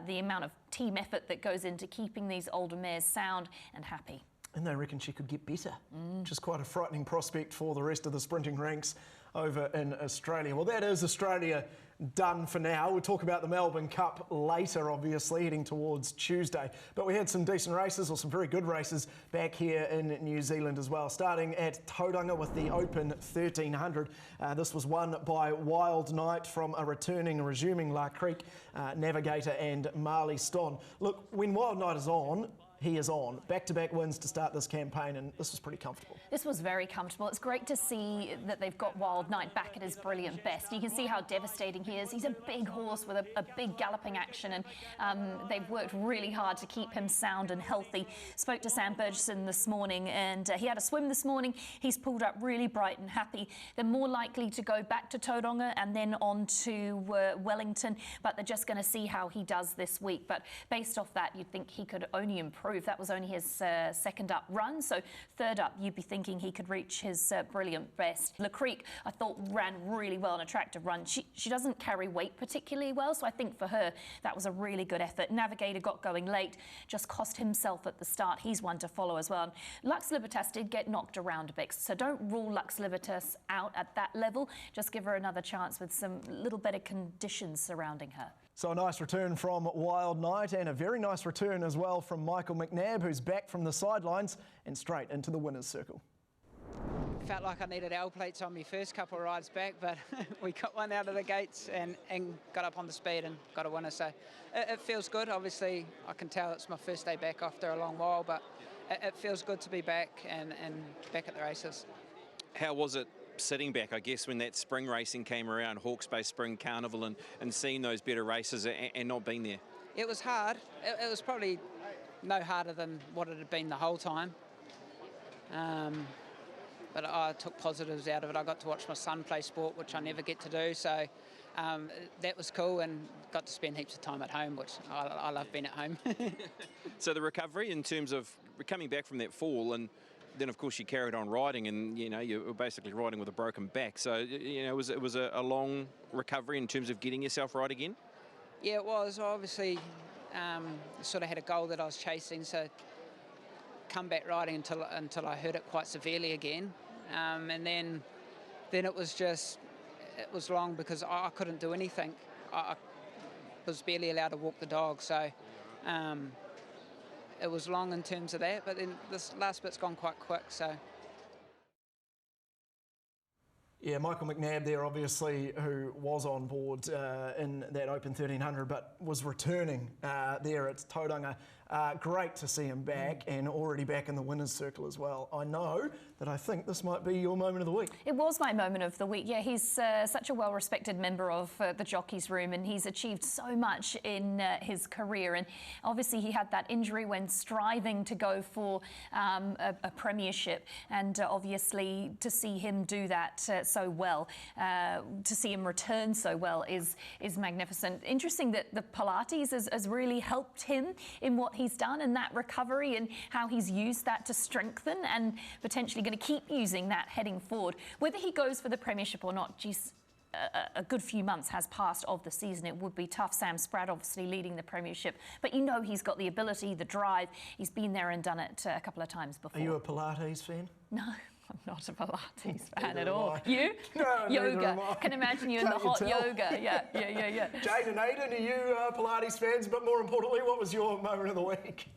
the amount of team effort that goes into keeping these older mares sound and happy. And they reckon she could get better, which is quite a frightening prospect for the rest of the sprinting ranks over in Australia. Well, that is Australia done for now. We'll talk about the Melbourne Cup later, obviously, heading towards Tuesday. But we had some decent races, or some very good races, back here in New Zealand as well. Starting at Tauranga with the Open 1300. This was won by Wild Knight from a resuming La Creek Navigator and Marley Ston. Look, when Wild Knight is on, he is on. Back-to-back wins to start this campaign, and this was pretty comfortable. This was very comfortable. It's great to see that they've got Wild Knight back at his brilliant best. You can see how devastating he is. He's a big horse with a big galloping action, and they've worked really hard to keep him sound and healthy. Spoke to Sam Burgesson this morning, and he had a swim this morning. He's pulled up really bright and happy. They're more likely to go back to Tauranga and then on to Wellington, but they're just going to see how he does this week. But based off that, you'd think he could only improve. That was only his second up run, so third up you'd be thinking he could reach his brilliant best. La Creek, I thought, ran really well, an attractive run. She doesn't carry weight particularly well, so I think for her that was a really good effort. Navigator got going late, just cost himself at the start. He's one to follow as well. Lux Libertas did get knocked around a bit, so don't rule Lux Libertas out at that level. Just give her another chance with some little better conditions surrounding her. So a nice return from Wild Knight, and a very nice return as well from Michael McNabb, who's back from the sidelines and straight into the winner's circle. Felt like I needed L plates on my first couple of rides back, but we got one out of the gates and got up on the speed and got a winner. So it feels good. Obviously, I can tell it's my first day back after a long while, but it feels good to be back and back at the races. How was it sitting back, I guess, when that spring racing came around, Hawke's Bay Spring Carnival, and seeing those better races and not being there? It was hard. It was probably no harder than what it had been the whole time. But I took positives out of it. I got to watch my son play sport, which I never get to do, so that was cool, and got to spend heaps of time at home, which I love being at home. So the recovery in terms of coming back from that fall, and then of course you carried on riding, and you were basically riding with a broken back. So it was a long recovery in terms of getting yourself right again. Yeah, it was. Obviously, sort of had a goal that I was chasing, so come back riding until I hurt it quite severely again, and then it was long because I couldn't do anything. I was barely allowed to walk the dog, so. It was long in terms of that, but then this last bit's gone quite quick, so. Yeah, Michael McNabb there, obviously, who was on board in that Open 1300, but was returning there at Tauranga. Great to see him back, and already back in the winner's circle as well. I know that I think this might be your moment of the week. It was my moment of the week. Yeah, he's such a well-respected member of the jockeys room, and he's achieved so much in his career. And obviously he had that injury when striving to go for a premiership, and obviously to see him do that so well, to see him return so well is magnificent. Interesting that the Pilates has really helped him in what he's done and that recovery, and how he's used that to strengthen and potentially going to keep using that heading forward. Whether he goes for the premiership or not, geez, a good few months has passed of the season. It would be tough. Sam Spratt obviously leading the premiership, but you know he's got the ability, the drive. He's been there and done it a couple of times before. Are you a Pilates fan? No. I'm not a Pilates fan at all. You? No, yoga. Can imagine you in the hot yoga. Yeah. Jayne and Aidan, are you Pilates fans? But more importantly, what was your moment of the week?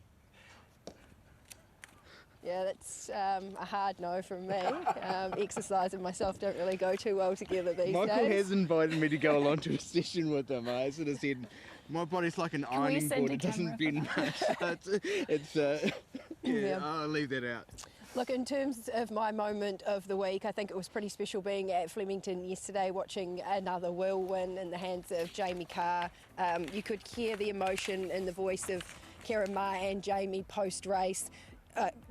Yeah, that's a hard no from me. Exercise and myself don't really go too well together these days. Michael has invited me to go along to a session with him. I sort of said, my body's like an ironing board, it doesn't bend much. Yeah, I'll leave that out. Look, in terms of my moment of the week, I think it was pretty special being at Flemington yesterday, watching another Will win in the hands of Jamie Carr. You could hear the emotion in the voice of Kieran Mah and Jamie post-race.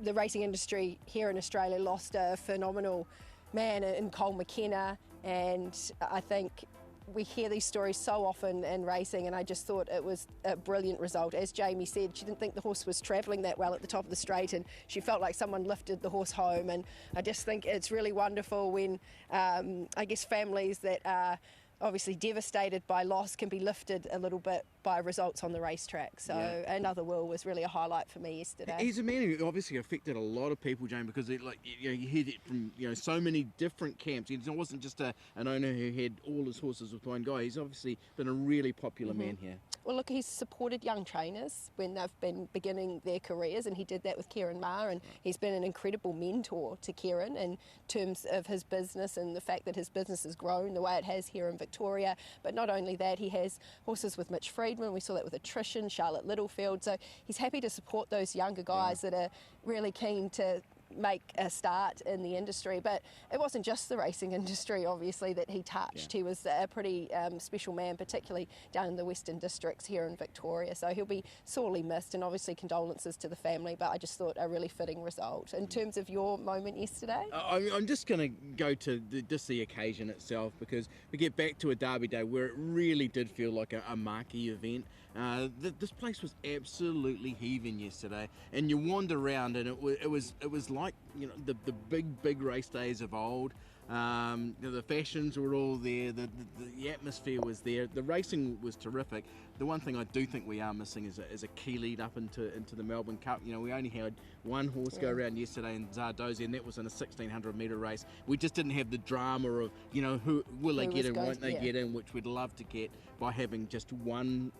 The racing industry here in Australia lost a phenomenal man in Cole McKenna, and I think we hear these stories so often in racing, and I just thought it was a brilliant result. As Jamie said, she didn't think the horse was travelling that well at the top of the straight, and she felt like someone lifted the horse home. And I just think it's really wonderful when I guess families that are obviously devastated by loss can be lifted a little bit by results on the racetrack. So another Will was really a highlight for me yesterday. He's a man who obviously affected a lot of people, Jane, because you heard it from so many different camps. It wasn't just an owner who had all his horses with one guy. He's obviously been a really popular man here. Well, look, he's supported young trainers when they've been beginning their careers, and he did that with Kieran Mah, and he's been an incredible mentor to Kieran in terms of his business and the fact that his business has grown the way it has here in Victoria. But not only that, he has horses with Mitch Friedman. We saw that with Attrition, Charlotte Littlefield. So he's happy to support those younger guys that are really keen to make a start in the industry. But it wasn't just the racing industry, obviously, that he touched. He was a pretty special man, particularly down in the Western Districts here in Victoria. So he'll be sorely missed, and obviously condolences to the family, but I just thought a really fitting result. In terms of your moment yesterday? I'm just going to go to just the occasion itself, because we get back to a Derby Day where it really did feel like a marquee event. This place was absolutely heaving yesterday, and you wander around and it was like the big race days of old. The fashions were all there, the atmosphere was there, the racing was terrific. The one thing I do think we are missing is a key lead up into the Melbourne Cup. We only had one horse go around yesterday in Zardozi, and that was in a 1600 metre race. We just didn't have the drama of who will they get in, won't they get in, which we'd love to get by having just one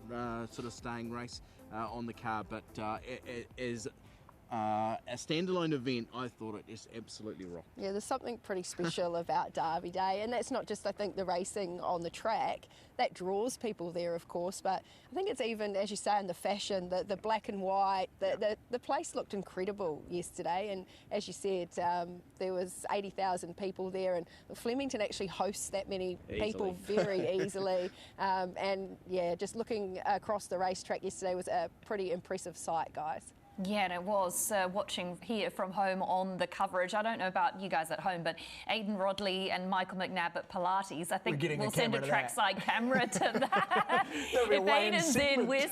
sort of staying race on the card. But as a standalone event, I thought it just absolutely rocked. Yeah, there's something pretty special about Derby Day, and that's not just, I think, the racing on the track. That draws people there, of course, but I think it's even, as you say, in the fashion, the black and white, the place looked incredible yesterday, and as you said, there was 80,000 people there, and Flemington actually hosts that many people very easily, and yeah, just looking across the racetrack yesterday was a pretty impressive sight, guys. Yeah, and it was watching here from home on the coverage. I don't know about you guys at home, but Aidan, Rodley and Michael McNabb at Pilates, I think we'll send a trackside camera to that. If Aidan's in, we're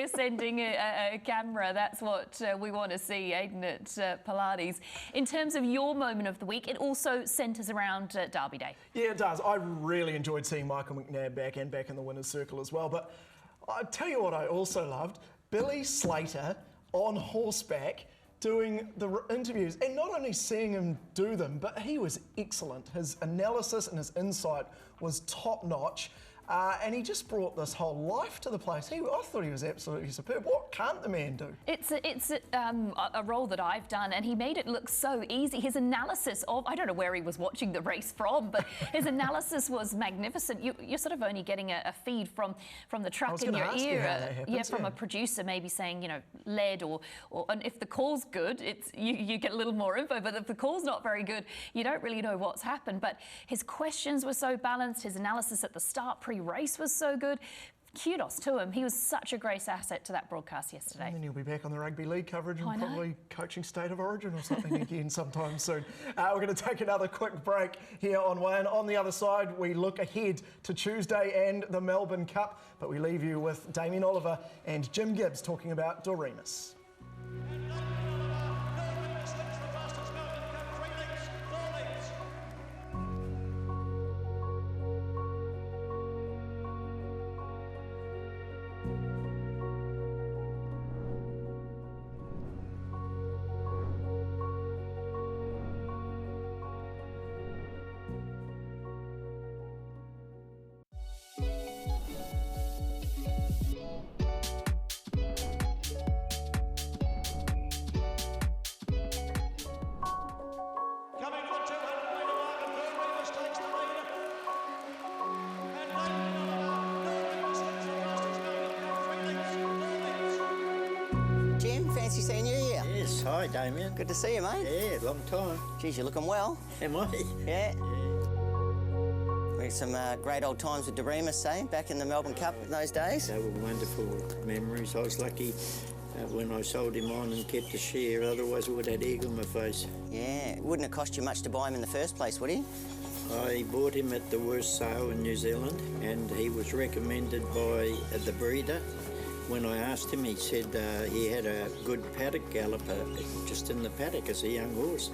sending a camera. That's what we want to see, Aidan at Pilates. In terms of your moment of the week, it also centres around Derby Day. Yeah, it does. I really enjoyed seeing Michael McNabb back in the winner's circle as well. But I tell you what I also loved, Billy Slater on horseback doing the interviews, and not only seeing him do them, but he was excellent. His analysis and his insight was top notch. And he just brought this whole life to the place. I thought he was absolutely superb. What can't the man do? It's a role that I've done, and he made it look so easy. His analysis of, I don't know where he was watching the race from, but his analysis was magnificent. You're sort of only getting a feed from the truck in your ear. From a producer maybe saying, you know, lead and if the call's good, you get a little more info, but if the call's not very good, you don't really know what's happened. But his questions were so balanced, his analysis at the start pre-race was so good. Kudos to him. He was such a great asset to that broadcast yesterday. And then he'll be back on the rugby league coverage and probably coaching State of Origin or something again sometime soon. We're going to take another quick break here on WAN. On the other side, we look ahead to Tuesday and the Melbourne Cup, but we leave you with Damien Oliver and Jim Gibbs talking about Doremus. Fancy seeing you here. Yes, hi Damien. Good to see you, mate. Yeah, long time. Geez, you're looking well. Am I? Yeah. We had some great old times with Doremus, eh? Back in the Melbourne Cup in those days. They were wonderful memories. I was lucky when I sold him on and kept a share, otherwise I would have had egg on my face. Yeah, it wouldn't have cost you much to buy him in the first place, would he? I bought him at the worst sale in New Zealand, and he was recommended by the breeder. When I asked him, he said he had a good paddock galloper just in the paddock as a young horse.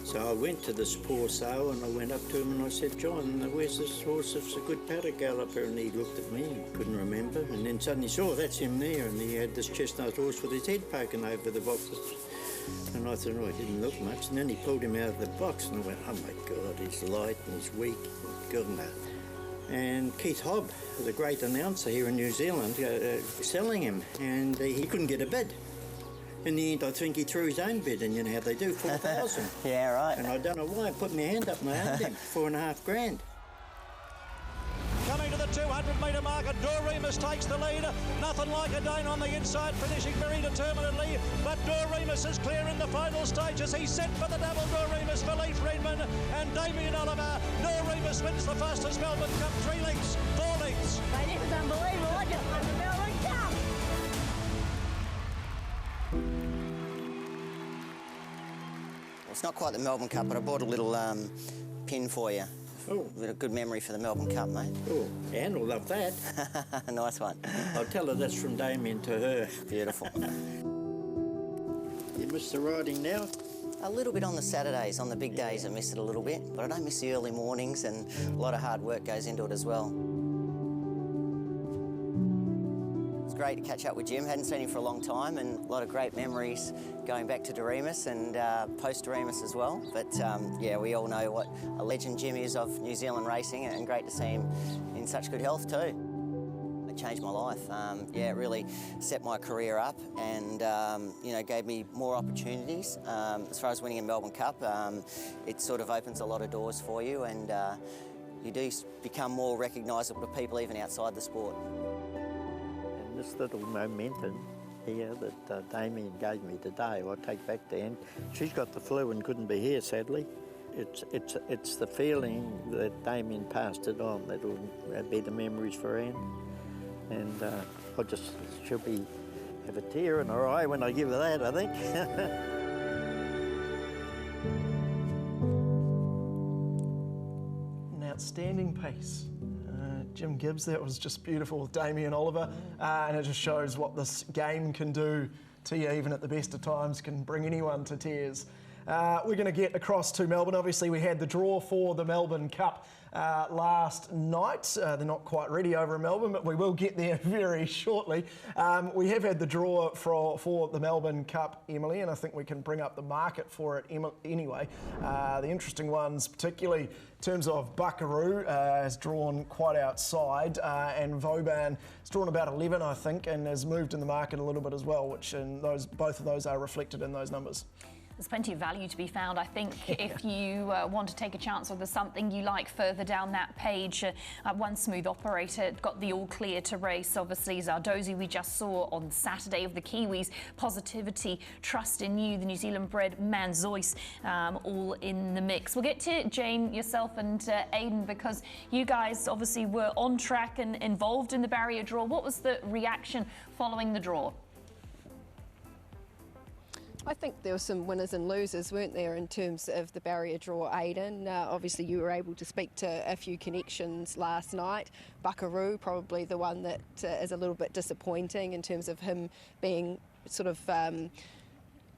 So I went to this poor sale and I went up to him and I said, John, where's this horse that's a good paddock galloper? And he looked at me and couldn't remember. And then suddenly saw, that's him there. And he had this chestnut horse with his head poking over the boxes. And I thought, oh, he didn't look much. And then he pulled him out of the box and I went, oh my God, he's light and he's weak. God, no. And Keith Hobb, the great announcer here in New Zealand, selling him, and he couldn't get a bid. In the end, I think he threw his own bid in, you know how they do, 4,000. Yeah, right. And I don't know why, I put my hand up and I owned him, $4.5 grand. Coming to the 200-metre mark, and Doremus takes the lead. Nothing like a Dane on the inside, finishing very determinedly. But Doremus is clear in the final stages. He's set for the double Doremus for Leith Redmond and Damien Oliver. Doremus wins the fastest Melbourne Cup, 3 lengths, 4 lengths. Mate, this is unbelievable. I just won the Melbourne Cup. Well, it's not quite the Melbourne Cup, but I bought a little pin for you. Oh. A good memory for the Melbourne Cup, mate. Oh, Anne will love that. Nice one. I'll tell her that's from Damien to her. Beautiful. You miss the riding now? A little bit on the Saturdays. On the big days I miss it a little bit, but I don't miss the early mornings, and a lot of hard work goes into it as well. It's great to catch up with Jim. Hadn't seen him for a long time, and a lot of great memories going back to Doremus and post-Doremus as well. But yeah, we all know what a legend Jim is of New Zealand racing, and great to see him in such good health too. It changed my life. Yeah, it really set my career up and you know, gave me more opportunities. As far as winning a Melbourne Cup, it sort of opens a lot of doors for you, and you do become more recognisable to people even outside the sport. And this little momentum here that Damien gave me today, I'll take back to Anne. She's got the flu and couldn't be here, sadly. It's the feeling that Damien passed it on that'll be the memories for Anne. And she'll have a tear in her eye when I give her that, I think. An outstanding piece. Jim Gibbs, that was just beautiful with Damien Oliver, and it just shows what this game can do to you, even at the best of times, can bring anyone to tears. We're going to get across to Melbourne. Obviously, we had the draw for the Melbourne Cup last night. They're not quite ready over in Melbourne, but we will get there very shortly. We have had the draw for the Melbourne Cup, Emily, and I think we can bring up the market for it anyway. The interesting ones, particularly in terms of Buckaroo, has drawn quite outside, and Vauban has drawn about 11, I think, and has moved in the market a little bit as well, which both of those are reflected in those numbers. There's plenty of value to be found, I think, if you want to take a chance or there's something you like further down that page. One Smooth Operator got the all clear to race. Obviously, Zardozi we just saw on Saturday of the Kiwis. Positivity, Trust in You, the New Zealand bred Manzois, all in the mix. We'll get to Jayne, yourself and Aidan, because you guys obviously were on track and involved in the barrier draw. What was the reaction following the draw? I think there were some winners and losers, weren't there, in terms of the barrier draw, Aidan. Obviously, you were able to speak to a few connections last night. Buckaroo, probably the one that is a little bit disappointing in terms of him being sort of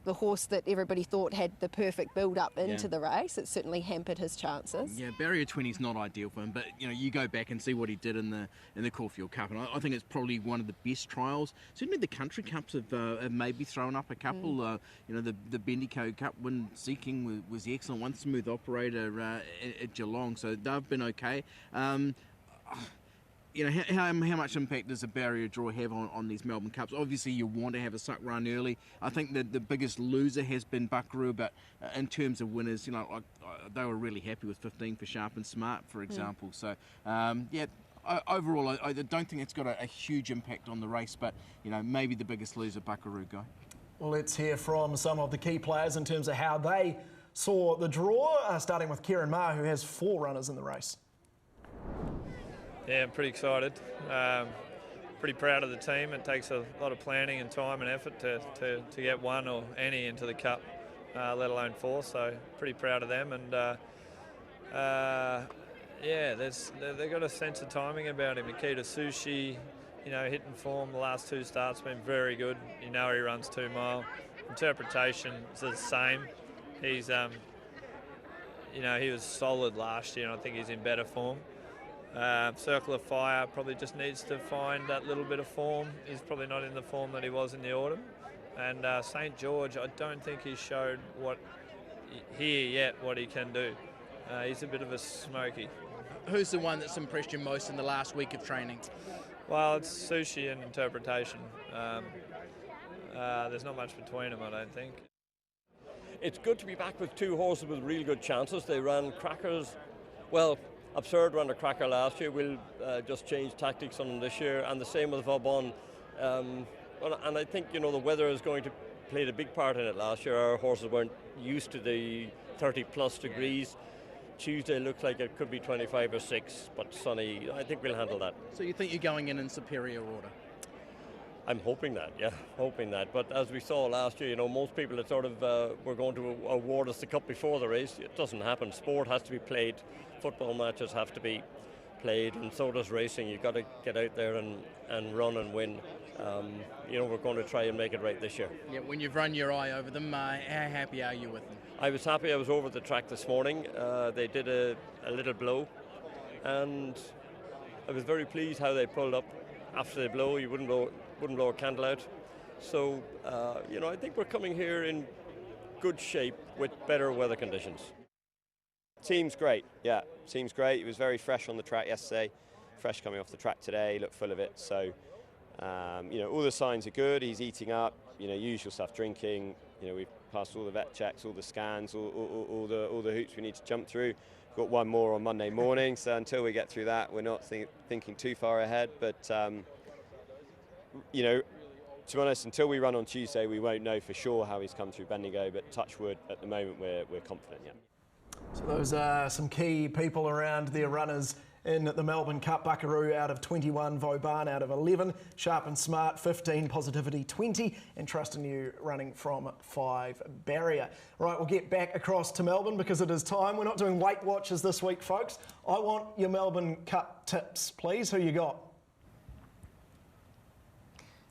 the horse that everybody thought had the perfect build-up into the race. It certainly hampered his chances. Yeah, barrier 20 is not ideal for him, but you go back and see what he did in the Caulfield Cup, and I think it's probably one of the best trials. Certainly the Country Cups have maybe thrown up a couple. The Bendigo Cup win Seeking was excellent. One Smooth Operator at Geelong, so they've been okay. How much impact does a barrier draw have on these Melbourne Cups? Obviously, you want to have a suck run early. I think that the biggest loser has been Buckaroo, but in terms of winners, they were really happy with 15 for Sharp and Smart, for example. So, overall, I don't think it's got a huge impact on the race, but, maybe the biggest loser, Buckaroo guy. Well, let's hear from some of the key players in terms of how they saw the draw, starting with Kieran Mah, who has 4 runners in the race. Yeah, I'm pretty excited. Pretty proud of the team. It takes a lot of planning and time and effort to get one or any into the Cup, let alone 4. So pretty proud of them. And they've got a sense of timing about him. Akita Sushi, hitting form. The last 2 starts been very good. He runs 2 mile. Interpretation is the same. He's he was solid last year, and I think he's in better form. Circle of Fire probably just needs to find that little bit of form. He's probably not in the form that he was in the autumn. And St George, I don't think he's showed what he can do. He's a bit of a smoky. Who's the one that's impressed you most in the last week of training? Well, it's Sushi and Interpretation. There's not much between them, I don't think. It's good to be back with 2 horses with real good chances. They ran crackers. Well, Absurd ran a cracker last year. We'll just change tactics on them this year, and the same with Vauban. And I think the weather is going to play a big part in it. Last year our horses weren't used to the 30+ degrees. Tuesday looks like it could be 25 or 6, but sunny. I think we'll handle that. So you think you're going in superior order? I'm hoping that. But as we saw last year, most people that sort of were going to award us the cup before the race. It doesn't happen. Sport has to be played. Football matches have to be played, and so does racing. You've got to get out there and run and win. We're going to try and make it right this year. Yeah, when you've run your eye over them, how happy are you with them? I was happy. I was over the track this morning. They did a little blow, and I was very pleased how they pulled up after the blow. You wouldn't blow a candle out. So, I think we're coming here in good shape with better weather conditions. Team's great, yeah. Team's great. It was very fresh on the track yesterday. Fresh coming off the track today. Looked full of it. So, all the signs are good. He's eating up. Usual stuff, drinking. We've passed all the vet checks, all the scans, all the hoops we need to jump through. We've got one more on Monday morning. So until we get through that, we're not thinking too far ahead. But to be honest, until we run on Tuesday, we won't know for sure how he's come through Bendigo. But touch wood, at the moment, we're confident. Yeah. So those are some key people around their runners in the Melbourne Cup. Buckaroo out of 21, Vauban out of 11, Sharp and Smart 15, Positivity 20, and Trust in You running from 5 barrier. Right, we'll get back across to Melbourne because it is time. We're not doing Weight Watchers this week, folks. I want your Melbourne Cup tips, please. Who you got?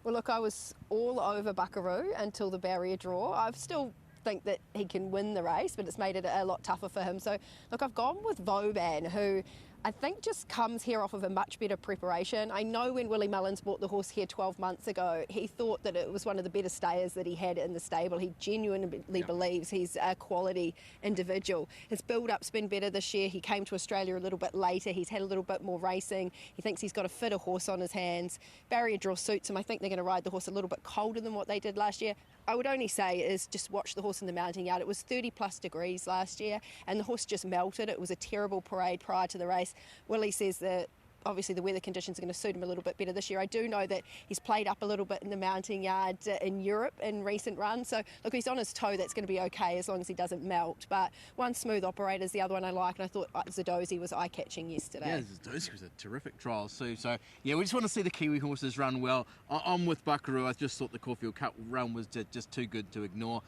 Well, look, I was all over Buckaroo until the barrier draw. I've still think that he can win the race, but it's made it a lot tougher for him. So, look, I've gone with Vauban, who I think just comes here off of a much better preparation. I know when Willie Mullins bought the horse here 12 months ago, he thought that it was one of the better stayers that he had in the stable. He genuinely believes he's a quality individual. His build-up's been better this year. He came to Australia a little bit later. He's had a little bit more racing. He thinks he's got a fitter horse on his hands. Barrier draw suits him. I think they're going to ride the horse a little bit colder than what they did last year. I would only say is just watch the horse in the mounting yard. It was 30+ degrees last year and the horse just melted. It was a terrible parade prior to the race. Willie says that obviously the weather conditions are going to suit him a little bit better this year. I do know that he's played up a little bit in the mounting yard in Europe in recent runs. So look, he's on his toe. That's going to be okay as long as he doesn't melt. But one smooth operator is the other one I like, and I thought Zadozi was eye-catching yesterday. Yeah, Zadozi was a terrific trial too. So yeah, we just want to see the Kiwi horses run well. I'm with Buckaroo. I just thought the Caulfield Cup run was just too good to ignore.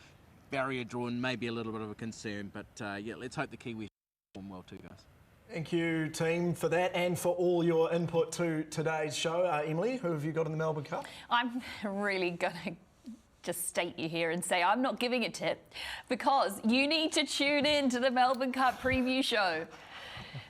Barrier drawn, maybe a little bit of a concern, but yeah, let's hope the Kiwi perform well too, guys. Thank you, team, for that and for all your input to today's show. Emily, who have you got in the Melbourne Cup? I'm really going to just state you here and say I'm not giving a tip because you need to tune in to the Melbourne Cup Preview show.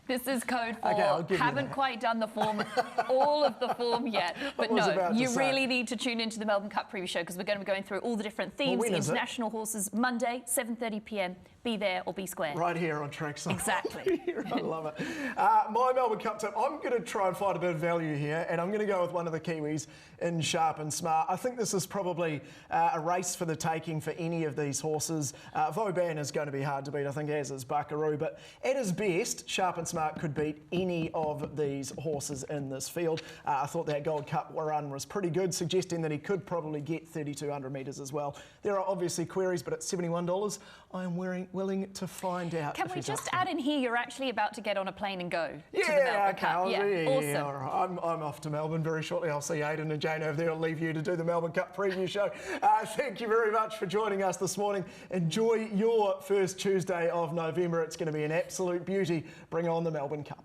This is code 4. Okay, haven't quite done the form, all of the form yet. But no, you really need to tune into the Melbourne Cup Preview show because we're going to be going through all the different themes, the international horses, Monday, 7:30 p.m. Be there or be square. Right here on Trackside. Exactly. I love it. My Melbourne Cup tip, I'm going to try and find a bit of value here, and I'm going to go with one of the Kiwis in Sharp and Smart. I think this is probably a race for the taking for any of these horses. Vauban is going to be hard to beat, I think, as is Buckaroo, but at his best, Sharp and Smart could beat any of these horses in this field. I thought that Gold Cup run was pretty good, suggesting that he could probably get 3,200 metres as well. There are obviously queries, but at $71, I am willing to find out. Can we just add in here, you're actually about to get on a plane and go to the Yeah, Melbourne okay. Cup. Yeah, awesome. All right. I'm off to Melbourne very shortly. I'll see Aidan and Jayne over there. I'll leave you to do the Melbourne Cup Preview show. Thank you very much for joining us this morning. Enjoy your first Tuesday of November. It's going to be an absolute beauty. Bring on the Melbourne Cup.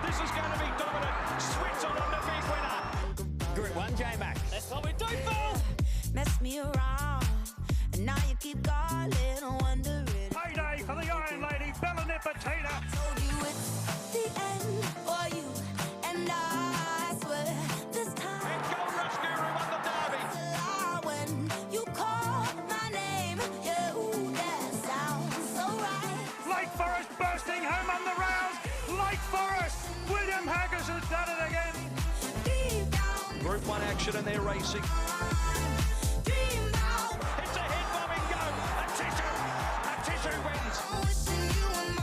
This is going to be dominant. Switch on the big winner. Group 1, J-Mac. That's what we do, Phil. Mess me around, and now you keep calling, wondering. Payday for the Iron Lady, Bella Patina. Told you it's the end for you, and I swear this time. And Gold Rush Guru won the Derby. It's a lie when you call my name. Yeah, ooh, that sounds so right. Lake Forest bursting home on the rails. Lake Forest, William Haggis has done it again. Group 1 action and they're racing. It's a head-bobbing go. A tissue wins.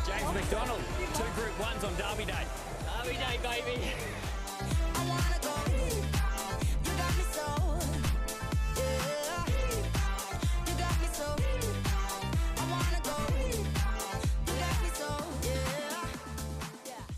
James McDonald, 2 Group 1s on Derby Day. Derby Day, baby. I wanna